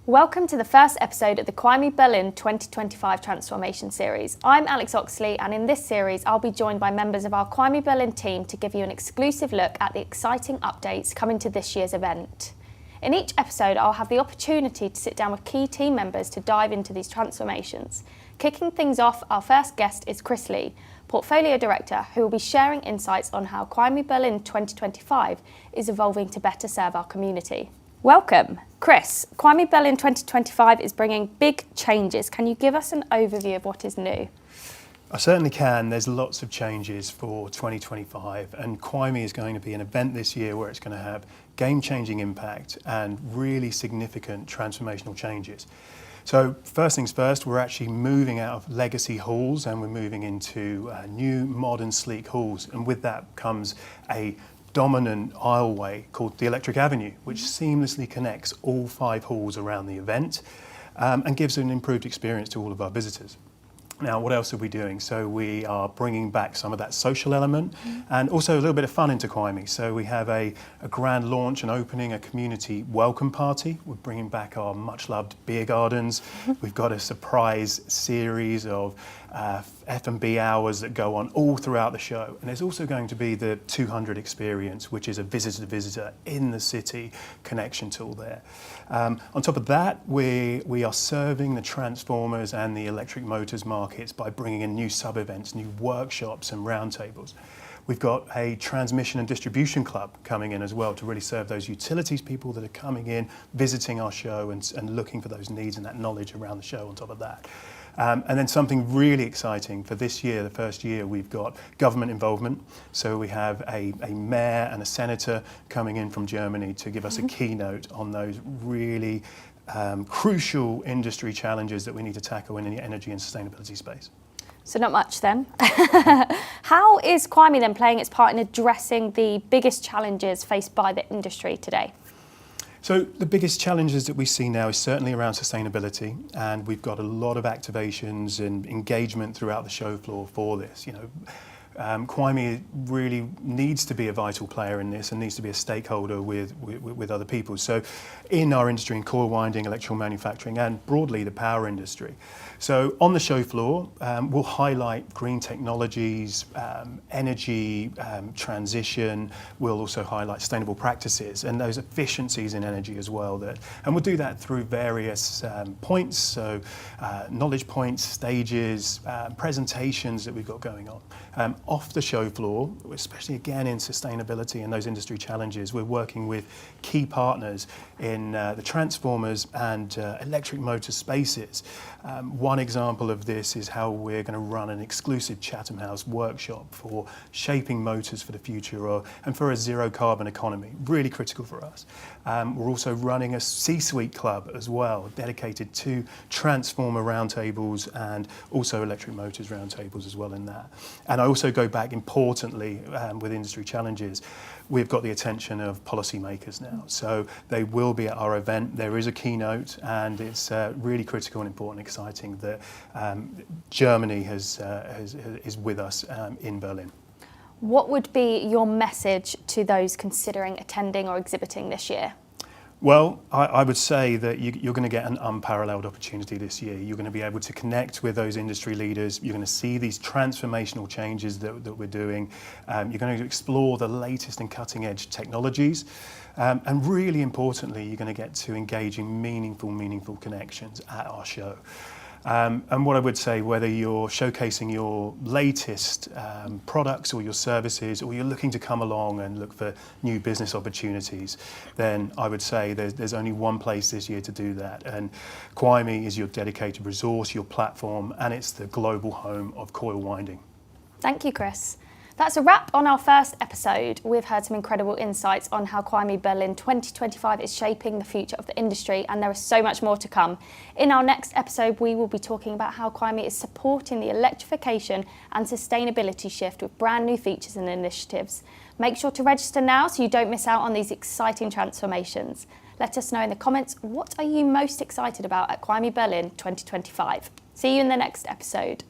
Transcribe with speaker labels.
Speaker 1: Welcome to the first episode of the CWIEME Berlin 2025 Transformation Series. I'm Alex Oxley, and in this series I'll be joined by members of our CWIEME Berlin team to give you an exclusive look at the exciting updates coming to this year's event. In each episode I'll have the opportunity to sit down with key team members to dive into these transformations. Kicking things off, our first guest is Chris Lee, Portfolio Director, who will be sharing insights on how CWIEME Berlin 2025 is evolving to better serve our community. Welcome. Chris, CWIEME Berlin 2025 is bringing big changes. Can you give us an overview of what is new?
Speaker 2: I certainly can. There's lots of changes for 2025, and CWIEME is going to be an event this year where it's going to have game-changing impact and really significant transformational changes. So first things first, we're actually moving out of legacy halls and we're moving into new, modern, sleek halls, and with that comes a dominant aisleway called the Electric Avenue, which seamlessly connects all 5 halls around the event and gives an improved experience to all of our visitors. Now, what else are we doing? So we are bringing back some of that social element and also a little bit of fun into CWIEME. So we have a grand launch and opening, a community welcome party. We're bringing back our much-loved beer gardens. We've got a surprise series of F&B hours that go on all throughout the show. And there's also going to be the 200 experience, which is a visitor-to-visitor in the city connection tool there. On top of that, we are serving the transformers and the electric motors markets by bringing in new sub-events, new workshops and roundtables. We've got a transmission and distribution club coming in as well to really serve those utilities people that are coming in, visiting our show and looking for those needs and that knowledge around the show on top of that. And then something really exciting for this year, the first year, we've got government involvement. So we have a mayor and a senator coming in from Germany to give us a keynote on those really crucial industry challenges that we need to tackle in the energy and sustainability space.
Speaker 1: So not much then. How is CWIEME then playing its part in addressing the biggest challenges faced by the industry today?
Speaker 2: So the biggest challenges that we see now is certainly around sustainability, and we've got a lot of activations and engagement throughout the show floor for this. CWIEME really needs to be a vital player in this and needs to be a stakeholder with other people. So in our industry, in coil winding, electrical manufacturing, and broadly the power industry. So on the show floor, we'll highlight green technologies, energy transition. We'll also highlight sustainable practices and those efficiencies in energy as well. And we'll do that through various points, so knowledge points, stages, presentations that we've got going on. Off the show floor, especially again in sustainability and those industry challenges, we're working with key partners in the transformers and electric motor spaces. One example of this is how we're going to run an exclusive Chatham House workshop for shaping motors for the future and for a zero carbon economy, really critical for us. We're also running a C-suite club as well, dedicated to transformer roundtables and also electric motors roundtables as well in that. And I also go back importantly with industry challenges, we've got the attention of policymakers now. So they will be at our event. There is a keynote, and it's really critical and important and exciting that Germany is with us in Berlin.
Speaker 1: What would be your message to those considering attending or exhibiting this year?
Speaker 2: Well, I would say that you're going to get an unparalleled opportunity this year. You're going to be able to connect with those industry leaders. You're going to see these transformational changes that we're doing. You're going to explore the latest and cutting edge technologies. And really importantly, you're going to get to engage in meaningful connections at our show. And what I would say, whether you're showcasing your latest products or your services, or you're looking to come along and look for new business opportunities, then I would say there's only one place this year to do that. And CWIEME is your dedicated resource, your platform, and it's the global home of coil winding.
Speaker 1: Thank you, Chris. That's a wrap on our first episode. We've heard some incredible insights on how CWIEME Berlin 2025 is shaping the future of the industry, and there is so much more to come. In our next episode, we will be talking about how CWIEME is supporting the electrification and sustainability shift with brand new features and initiatives. Make sure to register now so you don't miss out on these exciting transformations. Let us know in the comments, what are you most excited about at CWIEME Berlin 2025? See you in the next episode.